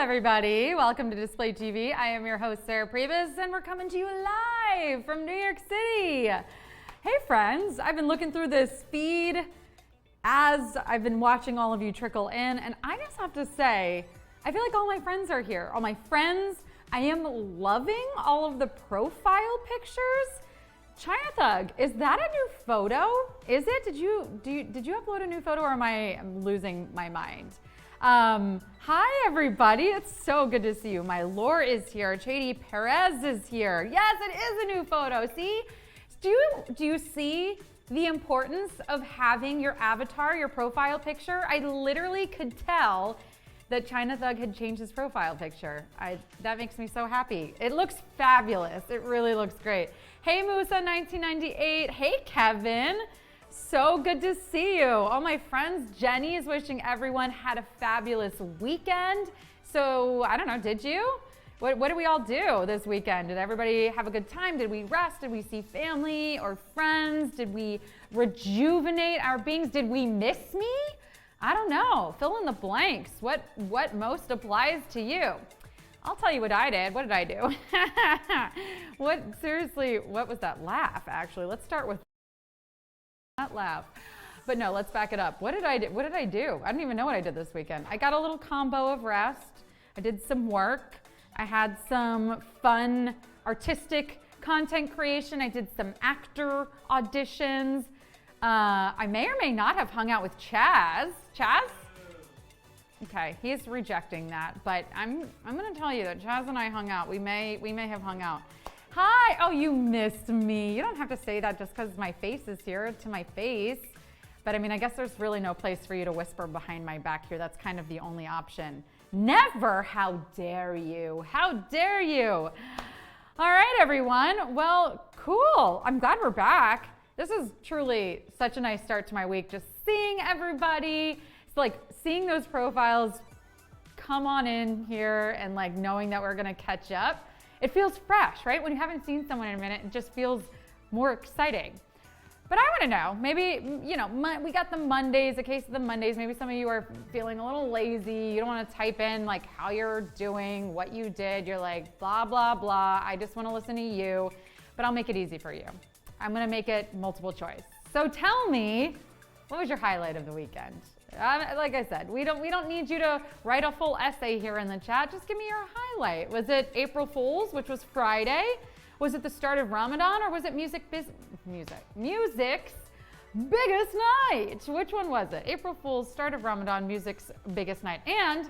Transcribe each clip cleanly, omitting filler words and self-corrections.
everybody. Welcome to Display TV. I am your host, Sarah Pribis, and we're coming to you live from New York City. Hey friends, I've been looking through this feed as I've been watching all of you trickle in, and I just have to say, I feel like all my friends are here. All my friends, I am loving all of the profile pictures. China Thug, is that a new photo? Is it? Did you upload a new photo, or am I losing my mind? Hi everybody, it's so good to see you. My Lore is here, Chady Perez is here. Yes, it is a new photo, see? Do you see the importance of having your avatar, your profile picture? I literally could tell that China Thug had changed his profile picture. That makes me so happy. It looks fabulous, it really looks great. Hey Musa 1998, hey Kevin. So good to see you. All my friends, Jenny is wishing everyone had a fabulous weekend. So I don't know, did you? What did we all do this weekend? Did everybody have a good time? Did we rest? Did we see family or friends? Did we rejuvenate our beings? Did we miss me? I don't know, fill in the blanks. What most applies to you? I'll tell you what I did. What did I do? Seriously, what was that laugh actually? Let's start with that laugh. But no, let's back it up. What did I do? I don't even know what I did this weekend. I got a little combo of rest. I did some work. I had some fun artistic content creation. I did some actor auditions. I may or may not have hung out with Chaz. Chaz? Okay, he's rejecting that, but I'm gonna tell you that Chaz and I hung out. We may have hung out. Hi, oh, you missed me. You don't have to say that just because my face is here to my face. But I mean, I guess there's really no place for you to whisper behind my back here. That's kind of the only option. Never, how dare you? How dare you? All right, everyone. Well, cool. I'm glad we're back. This is truly such a nice start to my week. Just seeing everybody, it's like seeing those profiles come on in here and like knowing that we're gonna catch up. It feels fresh, right? When you haven't seen someone in a minute, it just feels more exciting. But I want to know, maybe, you know, we got the Mondays, a case of the Mondays. Maybe some of you are feeling a little lazy. You don't want to type in like how you're doing, what you did. You're like, blah, blah, blah. I just want to listen to you, but I'll make it easy for you. I'm going to make it multiple choice. So tell me, what was your highlight of the weekend? Like I said, we don't need you to write a full essay here in the chat. Just give me your highlight. Was it April Fool's, which was Friday? Was it the start of Ramadan, or was it music's biggest night? Which one was it? April Fool's, start of Ramadan, music's biggest night. And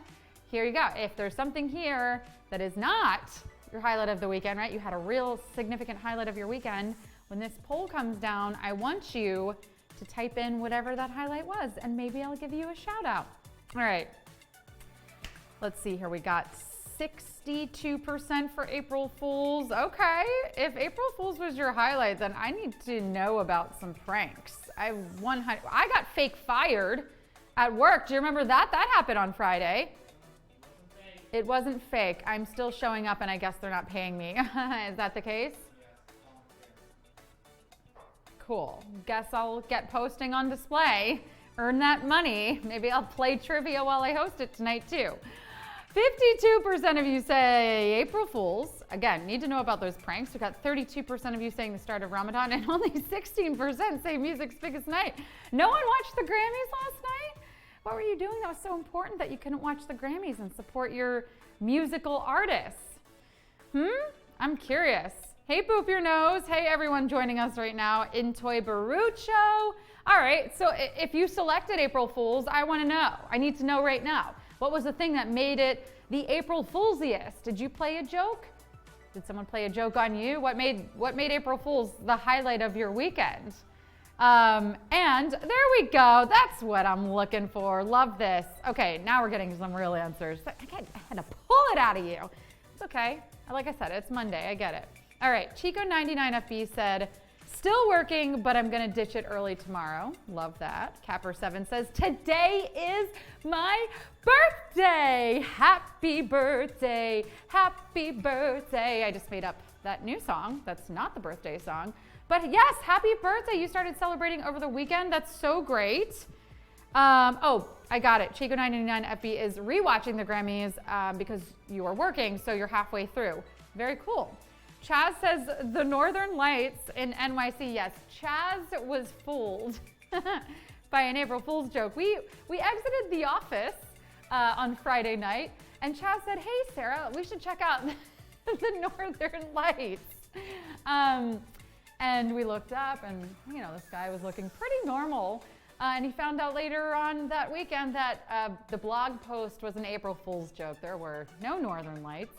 here you go. If there's something here that is not your highlight of the weekend, right? You had a real significant highlight of your weekend. When this poll comes down, I want you to type in whatever that highlight was, and maybe I'll give you a shout out. All right, let's see here. We got 62% for April Fool's. Okay, if April Fool's was your highlight, then I need to know about some pranks. I got fake fired at work. Do you remember that? That happened on Friday. It wasn't fake. I'm still showing up, and I guess they're not paying me. Is that the case? Cool. Guess I'll get posting on display, earn that money. Maybe I'll play trivia while I host it tonight too. 52% of you say April Fool's. Again, need to know about those pranks. We got 32% of you saying the start of Ramadan, and only 16% say music's biggest night. No one watched the Grammys last night? What were you doing that was so important that you couldn't watch the Grammys and support your musical artists? I'm curious. Hey, Boop Your Nose. Hey, everyone joining us right now in Toy Barucho. All right, so if you selected April Fool's, I want to know. I need to know right now. What was the thing that made it the April Foolsiest? Did you play a joke? Did someone play a joke on you? What made April Fool's the highlight of your weekend? And there we go. That's what I'm looking for. Love this. Okay, now we're getting some real answers. I had to pull it out of you. It's okay. Like I said, it's Monday. I get it. All right, Chico99FB said, still working, but I'm gonna ditch it early tomorrow. Love that. Capper7 says, today is my birthday. Happy birthday, happy birthday. I just made up that new song. That's not the birthday song. But yes, happy birthday. You started celebrating over the weekend. That's so great. Oh, I got it. Chico999FB is rewatching the Grammys because you are working, so you're halfway through. Very cool. Chaz says the Northern Lights in NYC. Yes, Chaz was fooled by an April Fool's joke. We exited the office on Friday night, and Chaz said, "Hey, Sarah, we should check out the Northern Lights." And we looked up, and the sky was looking pretty normal. And he found out later on that weekend that the blog post was an April Fool's joke. There were no Northern Lights.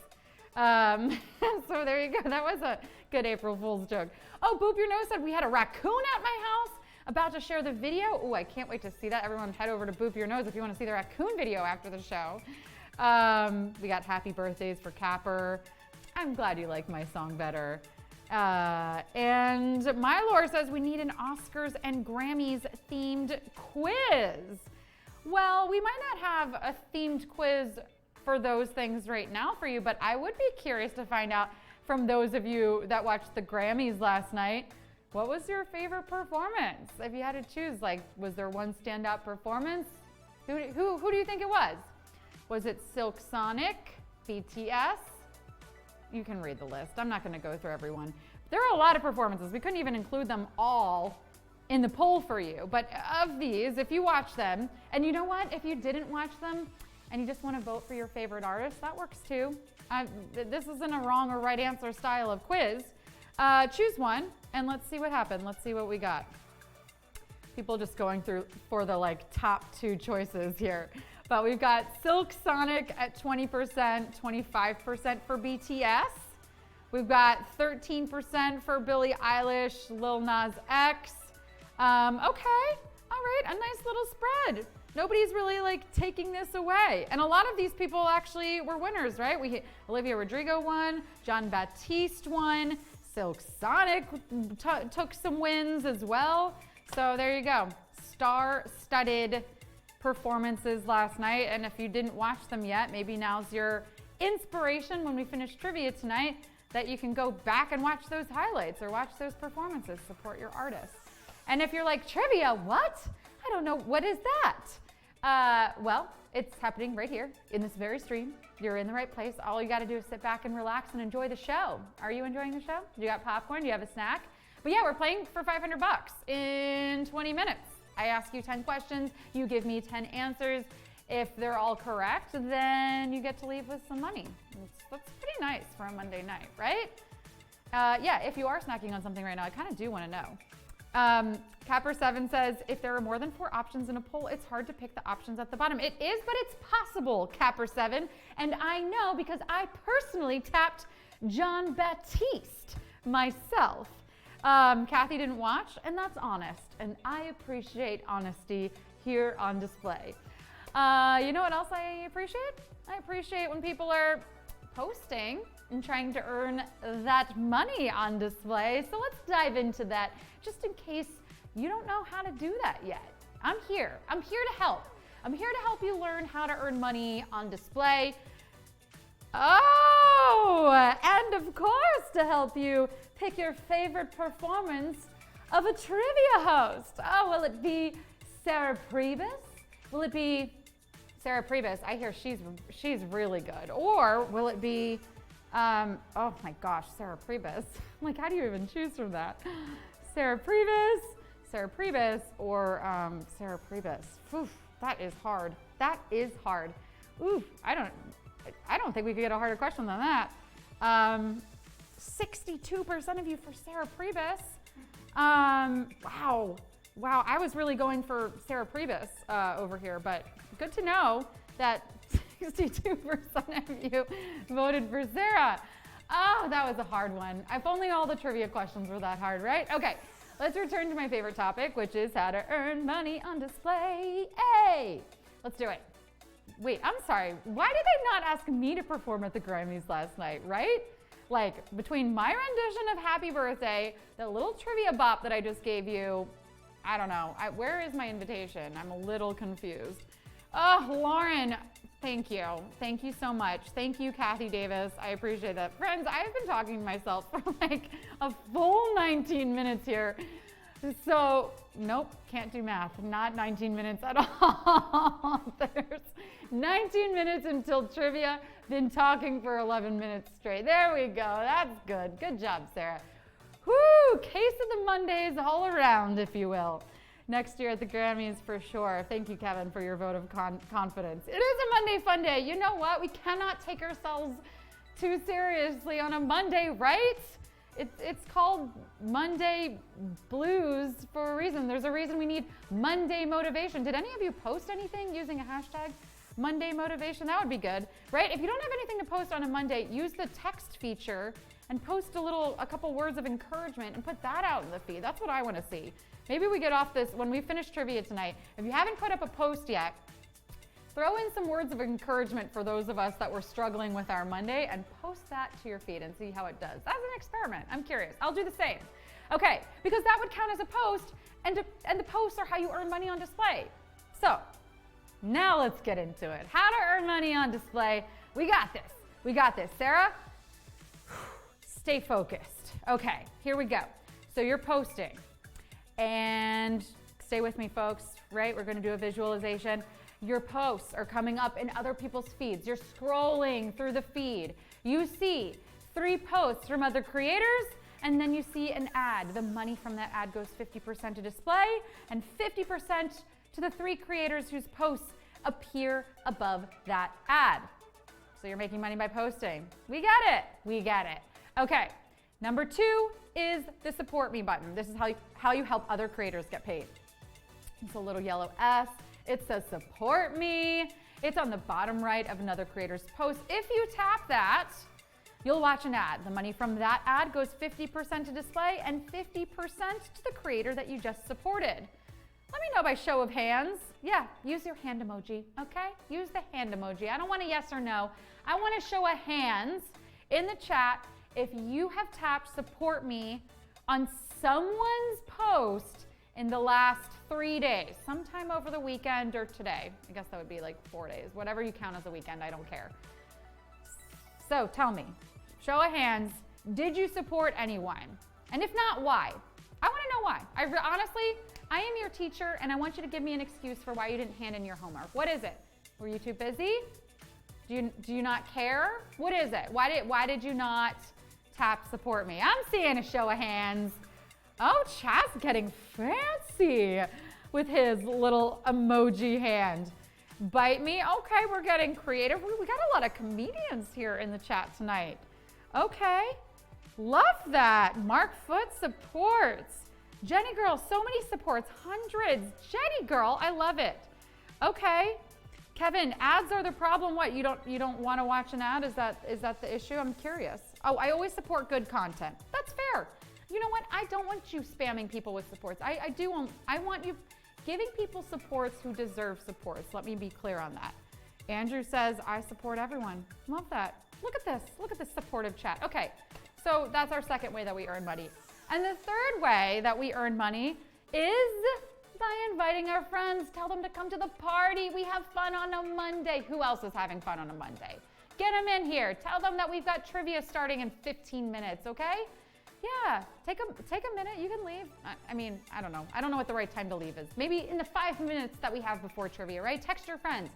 So there you go. That was a good April Fool's joke. Oh, Boop Your Nose said we had a raccoon at my house. About to share the video. Oh, I can't wait to see that. Everyone head over to Boop Your Nose if you want to see the raccoon video after the show. We got happy birthdays for Capper. I'm glad you like my song better. And Mylor says we need an Oscars and Grammys themed quiz. Well, we might not have a themed quiz for those things right now for you, but I would be curious to find out from those of you that watched the Grammys last night, what was your favorite performance? If you had to choose, was there one standout performance? Who do you think it was? Was it Silk Sonic, BTS? You can read the list. I'm not going to go through everyone. There are a lot of performances. We couldn't even include them all in the poll for you. But of these, if you watch them, and you know what? If you didn't watch them and you just want to vote for your favorite artist, that works too. This isn't a wrong or right answer style of quiz. Choose one, and let's see what happened. Let's see what we got. People just going through for the top two choices here. But we've got Silk Sonic at 20%, 25% for BTS. We've got 13% for Billie Eilish, Lil Nas X. Okay, all right, a nice little spread. Nobody's really taking this away. And a lot of these people actually were winners, right? Olivia Rodrigo won, John Baptiste won, Silk Sonic took some wins as well. So there you go. Star-studded performances last night. And if you didn't watch them yet, maybe now's your inspiration when we finish trivia tonight that you can go back and watch those highlights or watch those performances, support your artists. And if you're like, trivia, what? I don't know, what is that? Well, it's happening right here in this very stream. You're in the right place. All you got to do is sit back and relax and enjoy the show. Are you enjoying the show? You got popcorn? Do you have a snack? But yeah, we're playing for $500 in 20 minutes. I ask you 10 questions. You give me 10 answers. If they're all correct, then you get to leave with some money. That's pretty nice for a Monday night, right? Yeah, if you are snacking on something right now, I kind of do want to know. Capper7 says, if there are more than 4 options in a poll, it's hard to pick the options at the bottom. It is, but it's possible, Capper7. And I know because I personally tapped John Baptiste myself. Kathy didn't watch, and that's honest. And I appreciate honesty here on display. You know what else I appreciate? I appreciate when people are posting and trying to earn that money on display. So let's dive into that just in case you don't know how to do that yet. I'm here. I'm here to help. I'm here to help you learn how to earn money on display. Oh, and of course to help you pick your favorite performance of a trivia host. Oh, will it be Sarah Pribis? Will it be Sarah Pribis? I hear she's really good. Or will it be, oh my gosh, Sarah Pribis. I'm like, how do you even choose from that? Sarah Pribis, or Sarah Pribis. Oof, that is hard. That is hard. Oof, I don't think we could get a harder question than that. 62% of you for Sarah Pribis. Wow, I was really going for Sarah Pribis over here, but good to know that 62% of you voted for Sarah. Oh, that was a hard one. If only all the trivia questions were that hard, right? Okay, let's return to my favorite topic, which is how to earn money on display. Hey, let's do it. Wait, I'm sorry. Why did they not ask me to perform at the Grammys last night, right? Like, between my rendition of Happy Birthday, the little trivia bop that I just gave you, I don't know. Where is my invitation? I'm a little confused. Oh, Lauren, thank you. Thank you so much. Thank you, Kathy Davis. I appreciate that. Friends, I've been talking to myself for like a full 19 minutes here. So, nope, can't do math. Not 19 minutes at all. There's 19 minutes until trivia. Been talking for 11 minutes straight. There we go. That's good. Good job, Sarah. Whoo! Case of the Mondays all around, if you will. Next year at the Grammys for sure. Thank you, Kevin, for your vote of confidence. It is a Monday fun day. You know what? We cannot take ourselves too seriously on a Monday, right? It's called Monday Blues for a reason. There's a reason we need Monday motivation. Did any of you post anything using a hashtag Monday motivation? That would be good, right? If you don't have anything to post on a Monday, use the text feature and post a couple words of encouragement and put that out in the feed. That's what I want to see. Maybe we get off this when we finish trivia tonight. If you haven't put up a post yet, throw in some words of encouragement for those of us that were struggling with our Monday and post that to your feed and see how it does. That's an experiment. I'm curious. I'll do the same. Okay, because that would count as a post, and the posts are how you earn money on display. So now let's get into it. How to earn money on display. We got this. We got this. Sarah, stay focused. Okay, here we go. So you're posting, and stay with me, folks, right? We're going to do a visualization. Your posts are coming up in other people's feeds. You're scrolling through the feed. You see 3 posts from other creators, and then you see an ad. The money from that ad goes 50% to display and 50% to the 3 creators whose posts appear above that ad. So you're making money by posting. We get it. We get it. Okay. Number 2 is the support me button. This is how you help other creators get paid. It's a little yellow S. It says support me. It's on the bottom right of another creator's post. If you tap that, you'll watch an ad. The money from that ad goes 50% to display and 50% to the creator that you just supported. Let me know by show of hands. Yeah, use your hand emoji, okay? Use the hand emoji. I don't want a yes or no. I want a show of hands in the chat if you have tapped support me on someone's post in the last 3 days, sometime over the weekend or today. I guess that would be like 4 days. Whatever you count as a weekend, I don't care. So tell me, show of hands, did you support anyone? And if not, why? I want to know why. Honestly, I am your teacher, and I want you to give me an excuse for why you didn't hand in your homework. What is it? Were you too busy? Do you not care? What is it? Why did you not tap support me? I'm seeing a show of hands. Oh, Chad's getting fancy with his little emoji hand. Bite me? Okay, we're getting creative. We got a lot of comedians here in the chat tonight. Okay, love that. Mark Foot supports. Jenny Girl, so many supports, hundreds. Jenny Girl, I love it. Okay, Kevin, ads are the problem. What, you don't want to watch an ad? Is that the issue? I'm curious. Oh, I always support good content. That's fair. You know what? I don't want you spamming people with supports. I want you giving people supports who deserve supports. Let me be clear on that. Andrew says, I support everyone. Love that. Look at this. Look at this supportive chat. Okay, so that's our second way that we earn money. And the third way that we earn money is by inviting our friends. Tell them to come to the party. We have fun on a Monday. Who else is having fun on a Monday? Get them in here. Tell them that we've got trivia starting in 15 minutes, okay? Yeah, take a minute. You can leave. I mean, I don't know. I don't know what the right time to leave is. Maybe in the 5 minutes that we have before trivia, right? Text your friends.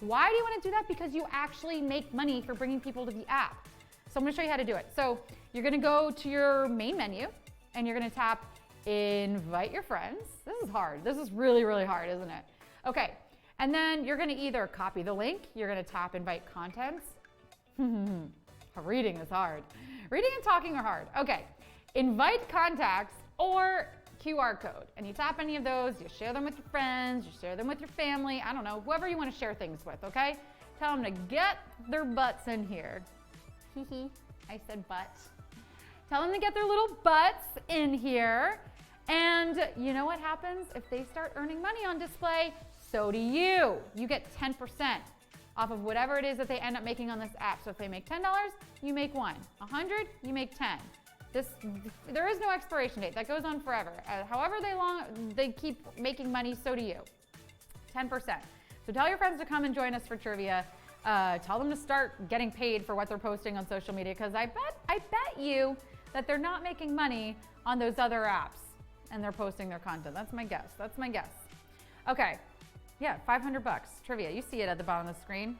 Why do you want to do that? Because you actually make money for bringing people to the app. So I'm going to show you how to do it. So you're going to go to your main menu, and you're going to tap invite your friends. This is hard. This is really, really hard, isn't it? Okay. And then you're going to either copy the link. You're going to tap invite contents. Reading is hard. Reading and talking are hard. Okay. Invite contacts or QR code. And you tap any of those, you share them with your friends, you share them with your family, I don't know, whoever you want to share things with, okay? Tell them to get their butts in here. I said butt. Tell them to get their little butts in here. And you know what happens? If they start earning money on display, so do you. You get 10% off of whatever it is that they end up making on this app. So if they make $10, you make 1. 100, you make 10. There is no expiration date. That goes on forever. However they keep making money, so do you. 10%. So tell your friends to come and join us for trivia. Tell them to start getting paid for what they're posting on social media, because I bet you that they're not making money on those other apps. and they're posting their content. That's my guess. That's my guess. Okay. Yeah, $500 trivia. You see it at the bottom of the screen.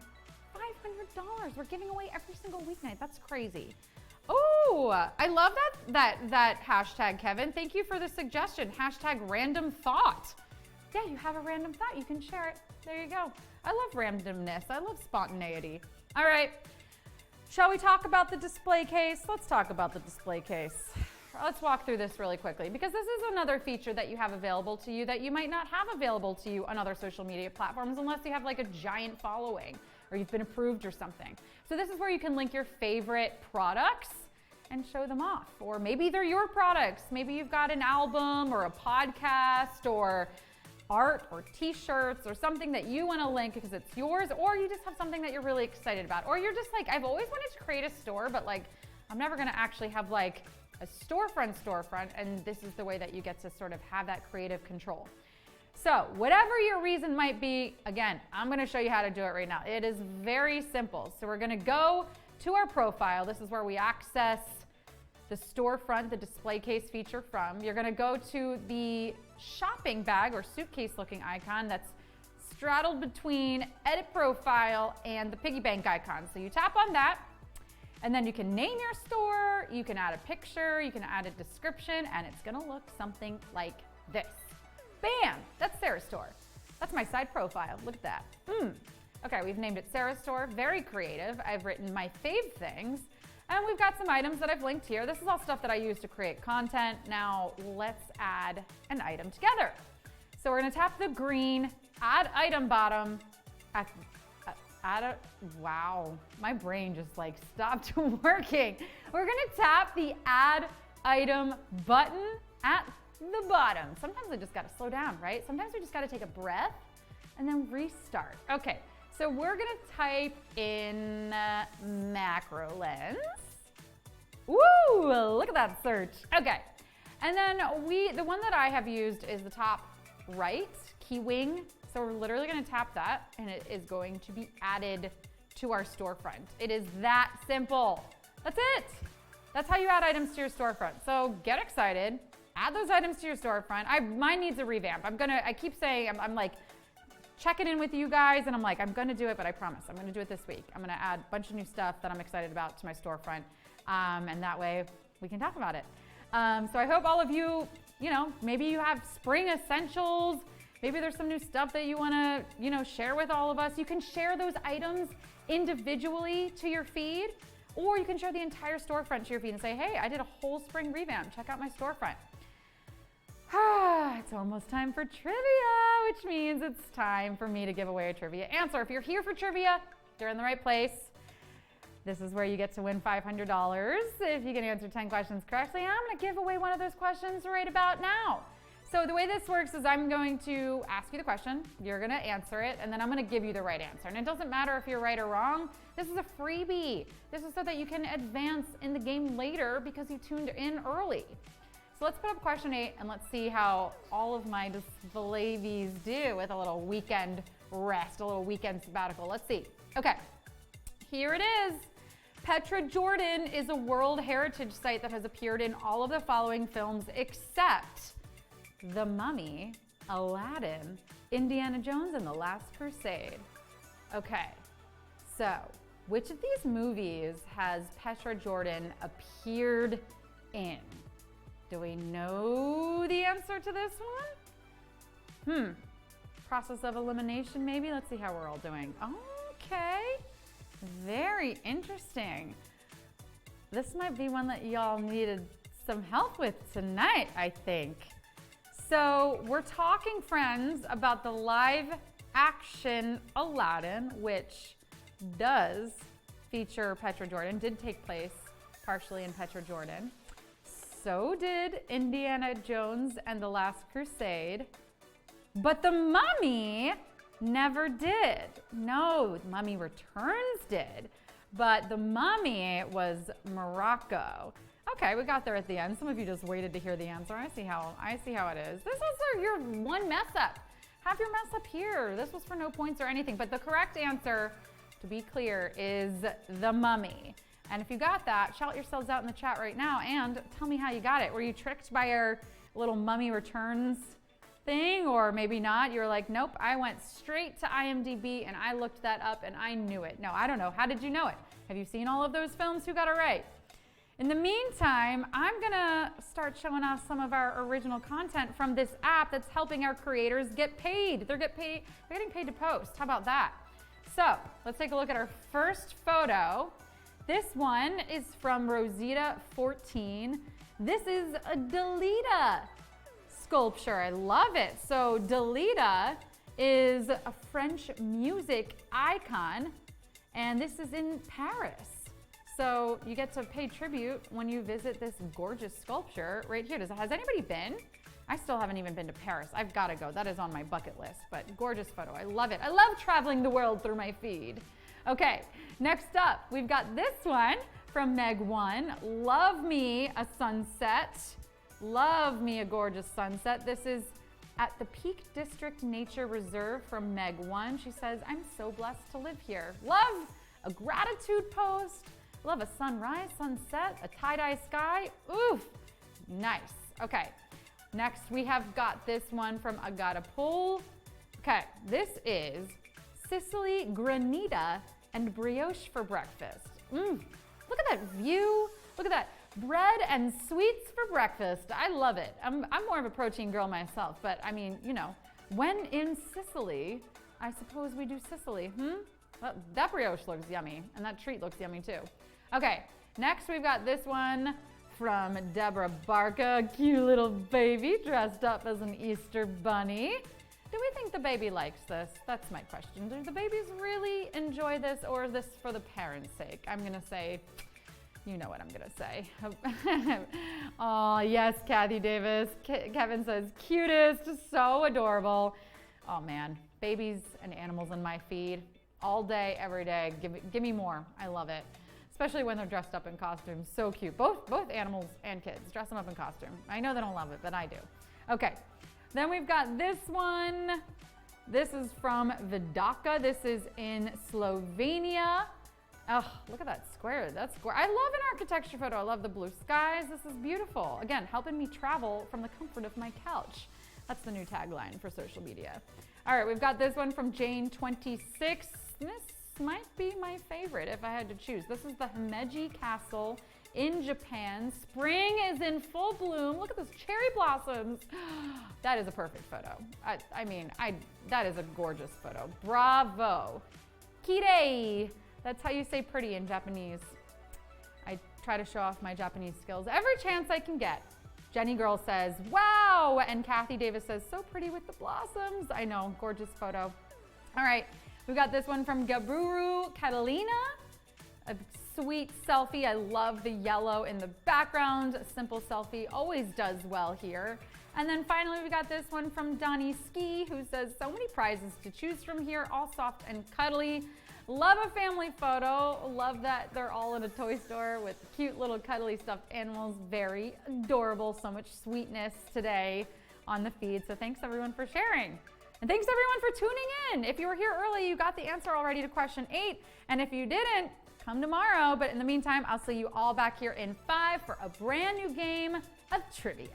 $500. We're giving away every single weeknight. That's crazy. Oh, I love that hashtag, Kevin. Thank you for the suggestion. Hashtag random thought. Yeah, you have a random thought. You can share it. There you go. I love randomness. I love spontaneity. All right. Shall we talk about the display case? Let's talk about the display case. Let's walk through this really quickly because this is another feature that you have available to you that you might not have available to you on other social media platforms unless you have like a giant following or you've been approved or something. So this is where you can link your favorite products and show them off. Or maybe they're your products. Maybe you've got an album or a podcast or art or t-shirts or something that you want to link because it's yours, or you just have something that you're really excited about, or you're just like, I've always wanted to create a store, but like I'm never going to actually have like a storefront, and this is the way that you get to sort of have that creative control. So whatever your reason might be, again, I'm going to show you how to do it right now. It is very simple. So we're going to go to our profile. This is where we access the storefront, the display case feature from. You're going to go to the shopping bag or suitcase looking icon that's straddled between edit profile and the piggy bank icon. So you tap on that, and then you can name your store, you can add a picture, you can add a description, and it's gonna look something like this. Bam, that's Sarah's store. That's my side profile, look at that. Okay, we've named it Sarah's store, very creative. I've written my fave things, and we've got some items that I've linked here. This is all stuff that I use to create content. Now let's add an item together. So we're gonna tap the green, add item bottom, wow, my brain just like stopped working. We're gonna tap the add item button at the bottom. Sometimes I just gotta slow down, right? Sometimes we just gotta take a breath and then restart. Okay, so we're gonna type in macro lens. Woo, look at that search. Okay, and then the one that I have used is the top right, key wing. So we're literally gonna tap that and it is going to be added to our storefront. It is that simple. That's it. That's how you add items to your storefront. So get excited, add those items to your storefront. Mine needs a revamp. I keep saying, I'm like checking in with you guys and I'm like, I'm gonna do it, but I promise I'm gonna do it this week. I'm gonna add a bunch of new stuff that I'm excited about to my storefront. And that way we can talk about it. So I hope all of you, maybe you have spring essentials. Maybe there's some new stuff that you want to, share with all of us. You can share those items individually to your feed, or you can share the entire storefront to your feed and say, hey, I did a whole spring revamp. Check out my storefront. It's almost time for trivia, which means it's time for me to give away a trivia answer. If you're here for trivia, you're in the right place. This is where you get to win $500 if you can answer 10 questions correctly. I'm going to give away one of those questions right about now. So the way this works is I'm going to ask you the question, you're going to answer it, and then I'm going to give you the right answer. And it doesn't matter if you're right or wrong. This is a freebie. This is so that you can advance in the game later because you tuned in early. So let's put up question 8 and let's see how all of my displays do with a little weekend rest, a little weekend sabbatical. Let's see. Okay, here it is. Petra Jordan is a World Heritage Site that has appeared in all of the following films except The Mummy, Aladdin, Indiana Jones, and The Last Crusade. Okay, so which of these movies has Petra Jordan appeared in? Do we know the answer to this one? Process of elimination, maybe? Let's see how we're all doing. Okay, very interesting. This might be one that y'all needed some help with tonight, I think. So we're talking, friends, about the live action Aladdin, which does feature Petra Jordan, did take place partially in Petra Jordan. So did Indiana Jones and the Last Crusade. But The Mummy never did. No, Mummy Returns did. But The Mummy was Morocco. Okay, we got there at the end. Some of you just waited to hear the answer. I see how it is. This was your one mess up. Have your mess up here. This was for no points or anything. But the correct answer, to be clear, is The Mummy. And if you got that, shout yourselves out in the chat right now and tell me how you got it. Were you tricked by our little Mummy Returns thing, or maybe not. You're like, nope, I went straight to IMDb and I looked that up and I knew it. No, I don't know. How did you know it? Have you seen all of those films? Who got it right? In the meantime, I'm gonna start showing off some of our original content from this app that's helping our creators get paid. They're getting paid to post. How about that? So let's take a look at our first photo. This one is from Rosita14. This is a Dalida sculpture. I love it. So Dalida is a French music icon, and this is in Paris. So you get to pay tribute when you visit this gorgeous sculpture right here. Has anybody been? I still haven't even been to Paris. I've got to go. That is on my bucket list, but gorgeous photo. I love it. I love traveling the world through my feed. Okay, next up, we've got this one from Meg1. Love me a sunset. Love me a gorgeous sunset. This is at the Peak District Nature Reserve from Meg1. She says, I'm so blessed to live here. Love a gratitude post. Love a sunrise, sunset, a tie-dye sky. Oof, nice. Okay, next we have got this one from Agatapool. Okay, this is Sicily granita and brioche for breakfast. Look at that view. Look at that. Bread and sweets for breakfast. I love it. I'm more of a protein girl myself, but I mean, you know, when in Sicily, I suppose we do Sicily. Well, that brioche looks yummy, and that treat looks yummy too. Okay, next we've got this one from Deborah Barca, cute little baby dressed up as an Easter bunny. Do we think the baby likes this? That's my question. Do the babies really enjoy this, or is this for the parents' sake? I'm gonna say, you know what I'm gonna say. Oh, yes, Kathy Davis. Kevin says, cutest, so adorable. Oh man, babies and animals in my feed all day, every day. Give me more. I love it. Especially when they're dressed up in costumes. So cute. Both animals and kids. Dress them up in costume. I know they don't love it, but I do. Okay. Then we've got this one. This is from Vidaka. This is in Slovenia. Oh, look at that square. That's square. I love an architecture photo. I love the blue skies. This is beautiful. Again, helping me travel from the comfort of my couch. That's the new tagline for social media. All right, we've got this one from Jane26. This might be my favorite if I had to choose. This is the Himeji Castle in Japan. Spring is in full bloom. Look at those cherry blossoms. That is a perfect photo. That is a gorgeous photo. Bravo. Kirei. That's how you say pretty in Japanese. I try to show off my Japanese skills every chance I can get. Jenny Girl says, wow. And Kathy Davis says, so pretty with the blossoms. I know, gorgeous photo. All right. We've got this one from Gaburu Catalina, a sweet selfie. I love the yellow in the background. A simple selfie always does well here. And then finally, we got this one from Donnie Ski, who says, so many prizes to choose from here, all soft and cuddly. Love a family photo. Love that they're all in a toy store with cute little cuddly stuffed animals. Very adorable. So much sweetness today on the feed. So thanks everyone for sharing. And thanks everyone for tuning in. If you were here early, you got the answer already to question 8. And if you didn't, come tomorrow. But in the meantime, I'll see you all back here in 5 for a brand new game of trivia.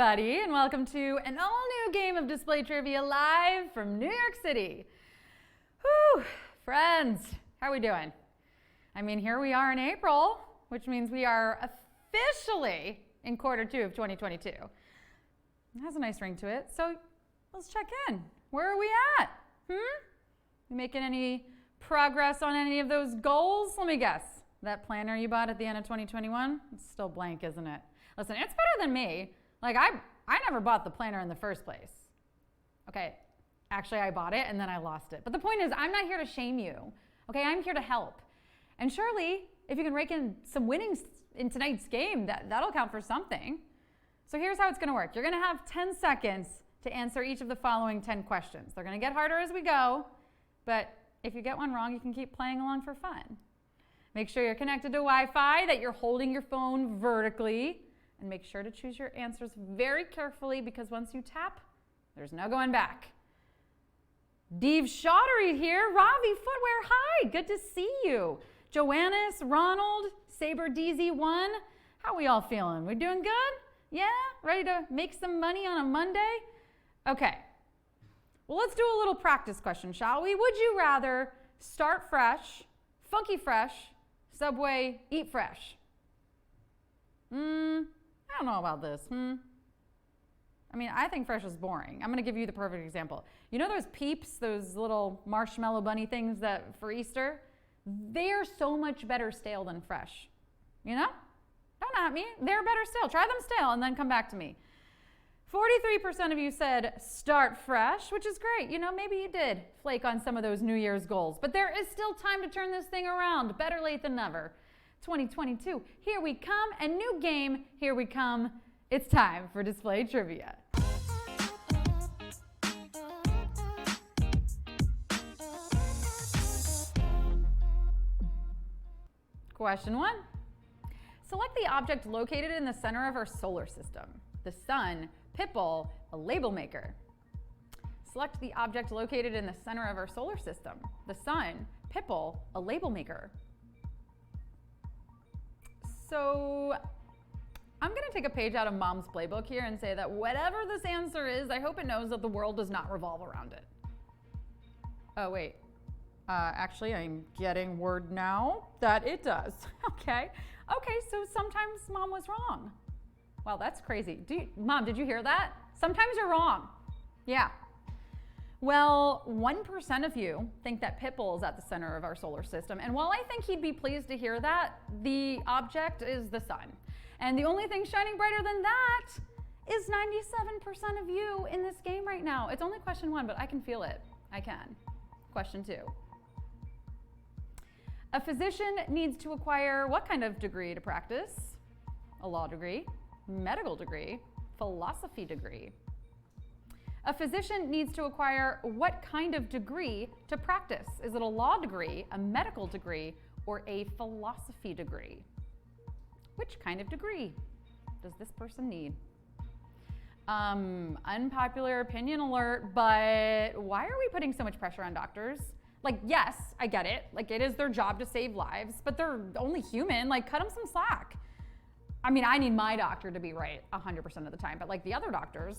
everybody, and welcome to an all-new game of Display Trivia live from New York City. Whew, friends, how are we doing? I mean, here we are in April, which means we are officially in quarter 2 of 2022. It has a nice ring to it, so let's check in. Where are we at? You making any progress on any of those goals? Let me guess. That planner you bought at the end of 2021? It's still blank, isn't it? Listen, it's better than me. Like, I never bought the planner in the first place. Okay, actually I bought it and then I lost it. But the point is, I'm not here to shame you. Okay, I'm here to help. And surely, if you can rake in some winnings in tonight's game, that'll count for something. So here's how it's gonna work. You're gonna have 10 seconds to answer each of the following 10 questions. They're gonna get harder as we go, but if you get one wrong, you can keep playing along for fun. Make sure you're connected to Wi-Fi, that you're holding your phone vertically, and make sure to choose your answers very carefully because once you tap, there's no going back. Deve Shottery here. Ravi Footwear, hi, good to see you. Joannis, Ronald, Saber DZ1, how we all feeling? We doing good? Yeah? Ready to make some money on a Monday? Okay. Well, let's do a little practice question, shall we? Would you rather start fresh, funky fresh, Subway, eat fresh? I don't know about this. I mean, I think fresh is boring. I'm going to give you the perfect example. You know those Peeps, those little marshmallow bunny things that for Easter? They're so much better stale than fresh. You know? Don't at me. They're better stale. Try them stale and then come back to me. 43% of you said start fresh, which is great. You know, maybe you did flake on some of those New Year's goals, but there is still time to turn this thing around. Better late than never. 2022, here we come, and new game, here we come. It's time for Display Trivia. Question 1. Select the object located in the center of our solar system. The sun, Pitbull, a label maker. Select the object located in the center of our solar system. The sun, Pitbull, a label maker. So I'm going to take a page out of Mom's playbook here and say that whatever this answer is, I hope it knows that the world does not revolve around it. Oh, wait. Actually, I'm getting word now that it does. Okay, so sometimes Mom was wrong. Wow, that's crazy. Mom, did you hear that? Sometimes you're wrong. Yeah. Well, 1% of you think that Pitbull is at the center of our solar system. And while I think he'd be pleased to hear that, the object is the sun. And the only thing shining brighter than that is 97% of you in this game right now. It's only question 1, but I can feel it. I can. Question 2. A physician needs to acquire what kind of degree to practice? A law degree, medical degree, philosophy degree. A physician needs to acquire what kind of degree to practice? Is it a law degree, a medical degree, or a philosophy degree? Which kind of degree does this person need? Unpopular opinion alert, but why are we putting so much pressure on doctors? Like, yes, I get it. Like, it is their job to save lives, but they're only human. Like, cut them some slack. I mean, I need my doctor to be right 100% of the time, but like the other doctors.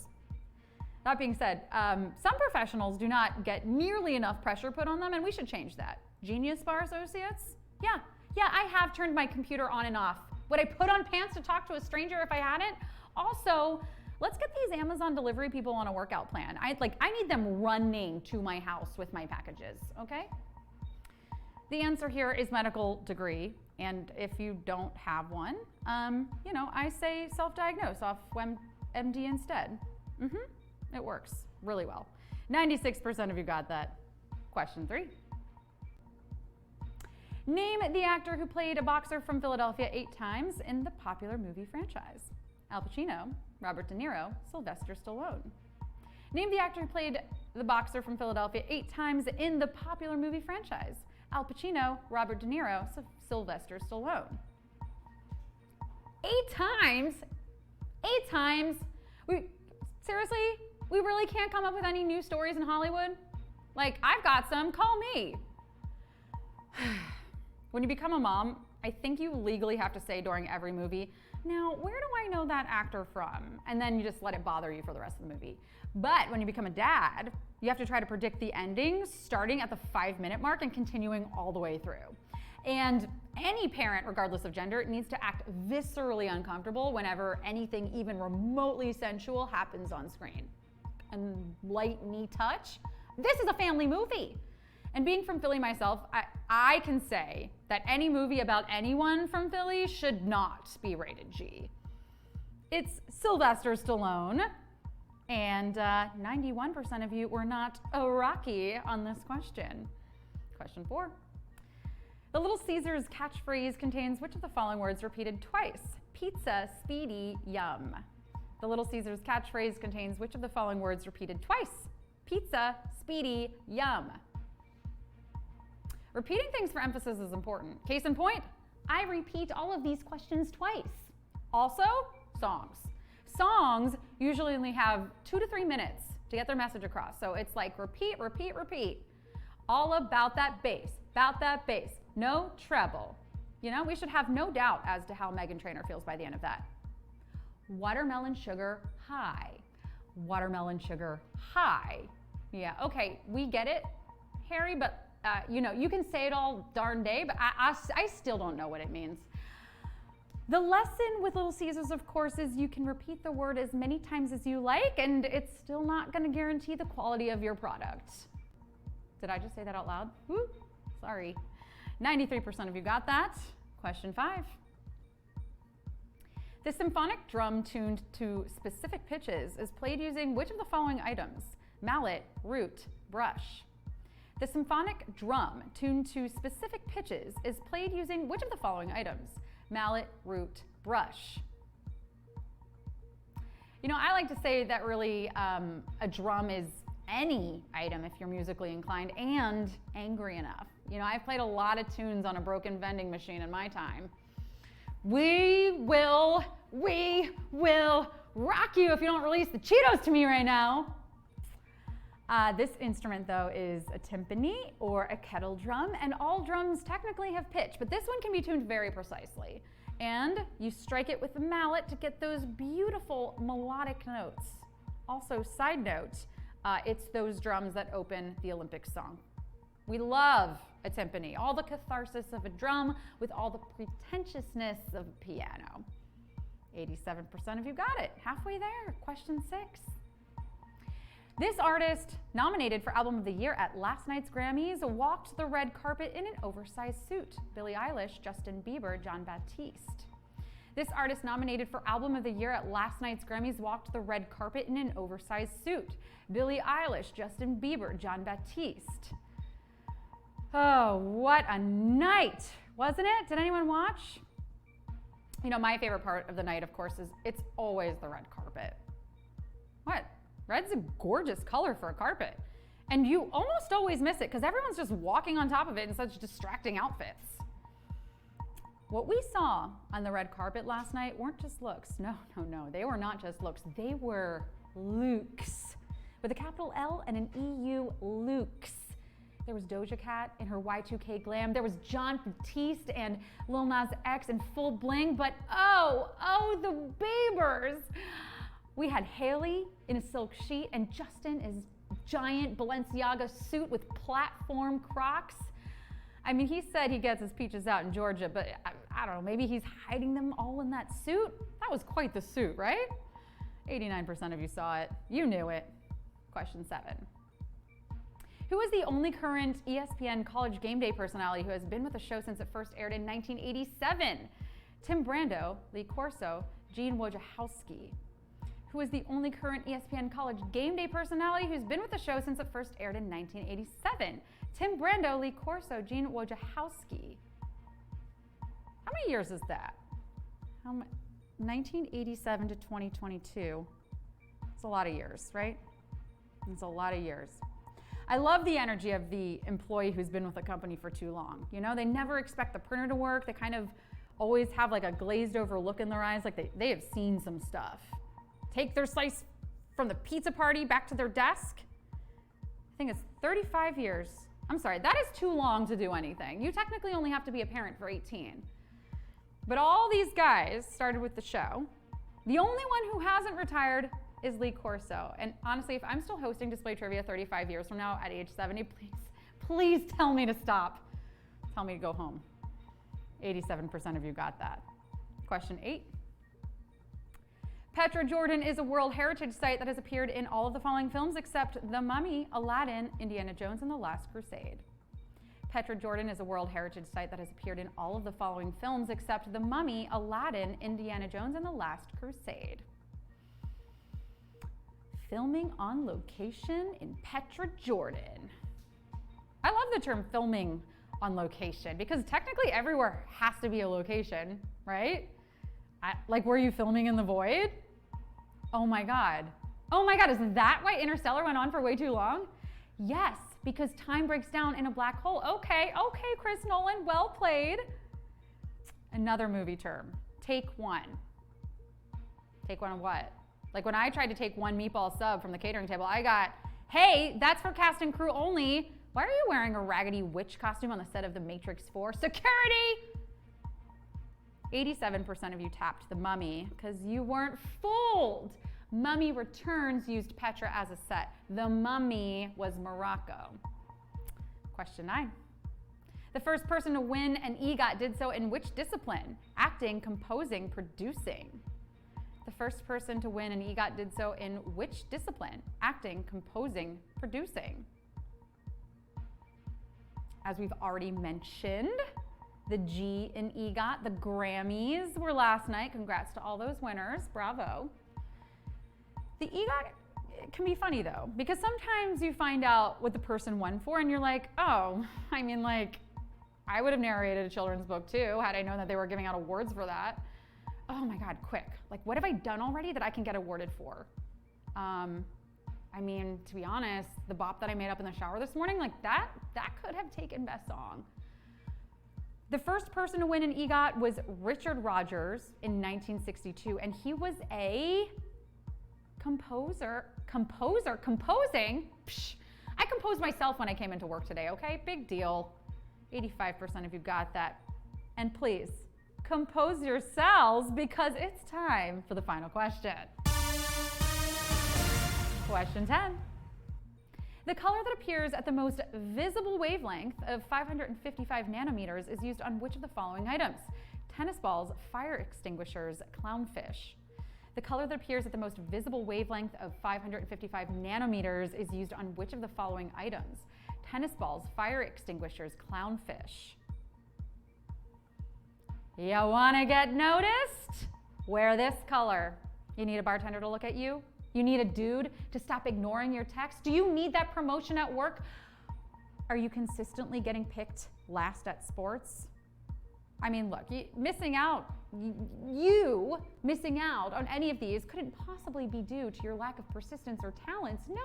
That being said, some professionals do not get nearly enough pressure put on them, and we should change that. Genius Bar Associates? Yeah, I have turned my computer on and off. Would I put on pants to talk to a stranger if I hadn't? Also, let's get these Amazon delivery people on a workout plan. I need them running to my house with my packages, okay? The answer here is medical degree, and if you don't have one, I say self-diagnose off MD instead. It works really well. 96% of you got that. Question 3. Name the actor who played a boxer from Philadelphia 8 times in the popular movie franchise. Al Pacino, Robert De Niro, Sylvester Stallone. Name the actor who played the boxer from Philadelphia 8 times in the popular movie franchise. Al Pacino, Robert De Niro, Sylvester Stallone. 8 times? 8 times? Seriously? We really can't come up with any new stories in Hollywood? Like, I've got some, call me. When you become a mom, I think you legally have to say during every movie, now, where do I know that actor from? And then you just let it bother you for the rest of the movie. But when you become a dad, you have to try to predict the endings starting at the 5-minute mark and continuing all the way through. And any parent, regardless of gender, needs to act viscerally uncomfortable whenever anything even remotely sensual happens on screen. And light knee touch, this is a family movie. And being from Philly myself, I can say that any movie about anyone from Philly should not be rated G. It's Sylvester Stallone, and 91% of you were not Rocky on this question. Question 4. The Little Caesars catchphrase contains which of the following words repeated twice? Pizza, speedy, yum. The Little Caesars catchphrase contains which of the following words repeated twice? Pizza, speedy, yum. Repeating things for emphasis is important. Case in point, I repeat all of these questions twice. Also, songs. Songs usually only have 2 to 3 minutes to get their message across. So it's like repeat, repeat, repeat. All about that bass, no treble. You know, we should have no doubt as to how Meghan Trainor feels by the end of that. Watermelon sugar high. Watermelon sugar high. Yeah, okay, we get it, Harry, but you know, you can say it all darn day, but I still don't know what it means. The lesson with Little Caesars, of course, is you can repeat the word as many times as you like, and it's still not going to guarantee the quality of your product. Did I just say that out loud? Woo, sorry. 93% of you got that. Question 5. The symphonic drum tuned to specific pitches is played using which of the following items? Mallet, root, brush. The symphonic drum tuned to specific pitches is played using which of the following items? Mallet, root, brush. You know, I like to say that really a drum is any item if you're musically inclined and angry enough. You know, I've played a lot of tunes on a broken vending machine in my time. We will rock you if you don't release the Cheetos to me right now. This instrument, though, is a timpani or a kettle drum, and all drums technically have pitch, but this one can be tuned very precisely. And you strike it with a mallet to get those beautiful melodic notes. Also, side note, it's those drums that open the Olympics song. We love a timpani, all the catharsis of a drum with all the pretentiousness of a piano. 87% of you got it, halfway there. Question 6. This artist, nominated for Album of the Year at last night's Grammys, walked the red carpet in an oversized suit. Billie Eilish, Justin Bieber, Jon Batiste. This artist, nominated for Album of the Year at last night's Grammys, walked the red carpet in an oversized suit. Billie Eilish, Justin Bieber, Jon Batiste. Oh, what a night, wasn't it? Did anyone watch? You know, my favorite part of the night, of course, is it's always the red carpet. What? Red's a gorgeous color for a carpet. And you almost always miss it because everyone's just walking on top of it in such distracting outfits. What we saw on the red carpet last night weren't just looks. No. They were not just looks. They were looks. With a capital L and an E-U, looks. There was Doja Cat in her Y2K glam. There was Jon Batiste and Lil Nas X in full bling. But oh, the Biebers. We had Haley in a silk sheet and Justin is giant Balenciaga suit with platform Crocs. I mean, he said he gets his peaches out in Georgia, but I don't know, maybe he's hiding them all in that suit? That was quite the suit, right? 89% of you saw it. You knew it. Question 7. Who is the only current ESPN College Game Day personality who has been with the show since it first aired in 1987? Tim Brando, Lee Corso, Gene Wojciechowski. Who is the only current ESPN College Game Day personality who's been with the show since it first aired in 1987? Tim Brando, Lee Corso, Gene Wojciechowski. How many years is that? 1987 to 2022. It's a lot of years, right? It's a lot of years. I love the energy of the employee who's been with the company for too long. You know, they never expect the printer to work. They kind of always have like a glazed over look in their eyes, like they have seen some stuff. Take their slice from the pizza party back to their desk. I think it's 35 years. I'm sorry, that is too long to do anything. You technically only have to be a parent for 18. But all these guys started with the show. The only one who hasn't retired is Lee Corso. And honestly, if I'm still hosting Display Trivia 35 years from now at age 70, please tell me to stop. Tell me to go home. 87% of you got that. Question 8. Petra Jordan is a World Heritage Site that has appeared in all of the following films except The Mummy, Aladdin, Indiana Jones, and The Last Crusade. Petra Jordan is a World Heritage Site that has appeared in all of the following films except The Mummy, Aladdin, Indiana Jones, and The Last Crusade. Filming on location in Petra Jordan. I love the term filming on location because technically everywhere has to be a location, right? Like, were you filming in the void? Oh my God. Oh my God, is that why Interstellar went on for way too long? Yes, because time breaks down in a black hole. Okay, Chris Nolan, well played. Another movie term, take one. Take one of what? Like when I tried to take one meatball sub from the catering table, I got, hey, that's for cast and crew only. Why are you wearing a raggedy witch costume on the set of The Matrix 4? Security! 87% of you tapped The Mummy because you weren't fooled. Mummy Returns used Petra as a set. The Mummy was Morocco. Question 9. The first person to win an EGOT did so in which discipline? Acting, composing, producing. The first person to win an EGOT did so in which discipline? Acting, composing, producing. As we've already mentioned, the G in EGOT, the Grammys were last night. Congrats to all those winners. Bravo. The EGOT can be funny though, because sometimes you find out what the person won for and you're like, oh, I mean, like, I would have narrated a children's book too had I known that they were giving out awards for that. Oh my God, quick. Like, what have I done already that I can get awarded for? I mean, to be honest, the bop that I made up in the shower this morning, like that could have taken Best Song. The first person to win an EGOT was Richard Rodgers in 1962, and he was a composer. Composing? Psh, I composed myself when I came into work today, okay? Big deal. 85% of you got that. And please, compose yourselves because it's time for the final question. Question 10. The color that appears at the most visible wavelength of 555 nanometers is used on which of the following items? Tennis balls, fire extinguishers, clownfish. The color that appears at the most visible wavelength of 555 nanometers is used on which of the following items? Tennis balls, fire extinguishers, clownfish. You want to get noticed? Wear this color. You need a bartender to look at you? You need a dude to stop ignoring your text? Do you need that promotion at work? Are you consistently getting picked last at sports? I mean, look, missing out on any of these couldn't possibly be due to your lack of persistence or talents. No.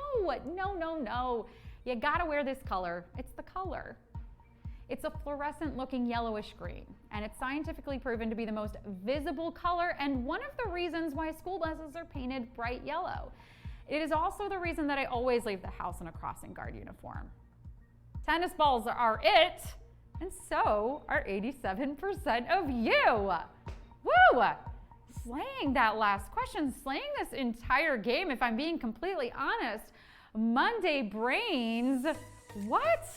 You gotta wear this color. It's the color. It's a fluorescent looking yellowish green, and it's scientifically proven to be the most visible color and one of the reasons why school buses are painted bright yellow. It is also the reason that I always leave the house in a crossing guard uniform. Tennis balls are it, and so are 87% of you. Woo! Slaying that last question, slaying this entire game, if I'm being completely honest. Monday Brains, what?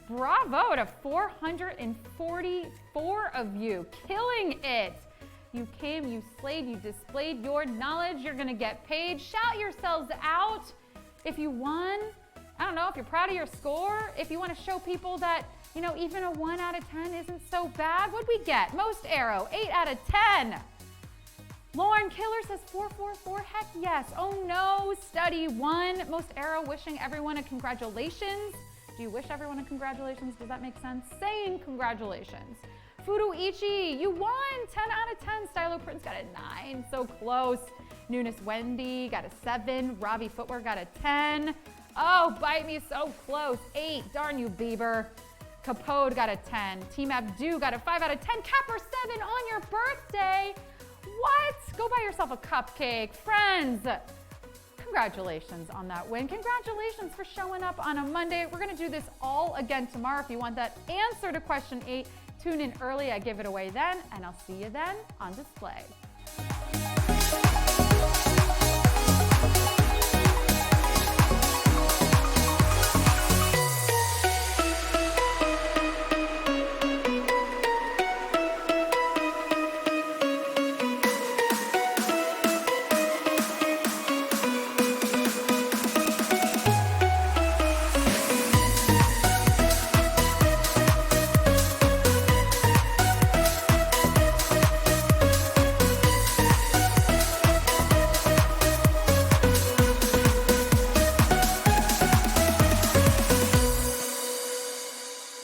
Bravo to 444 of you, killing it. You came, you slayed, you displayed your knowledge. You're gonna get paid. Shout yourselves out if you won. I don't know, if you're proud of your score, if you wanna show people that, you know, even a 1 out of 10 isn't so bad. What'd we get? Most arrow, 8 out of 10. Lauren Killer says 444, heck yes. Oh no, study 1. Most arrow wishing everyone a congratulations. Do you wish everyone a congratulations? Does that make sense? Saying congratulations. Furuichi, you won! 10 out of 10. Stylo Prince got a 9. So close. Newness Wendy got a 7. Ravi Footwear got a 10. Oh, bite me so close. 8. Darn you, Bieber. Capode got a 10. Team Abdu got a 5 out of 10. Capper 7 on your birthday. What? Go buy yourself a cupcake. Friends, congratulations on that win. Congratulations for showing up on a Monday. We're gonna do this all again tomorrow. If you want that answer to question 8, Tune in early, I give it away then, and I'll see you then on display.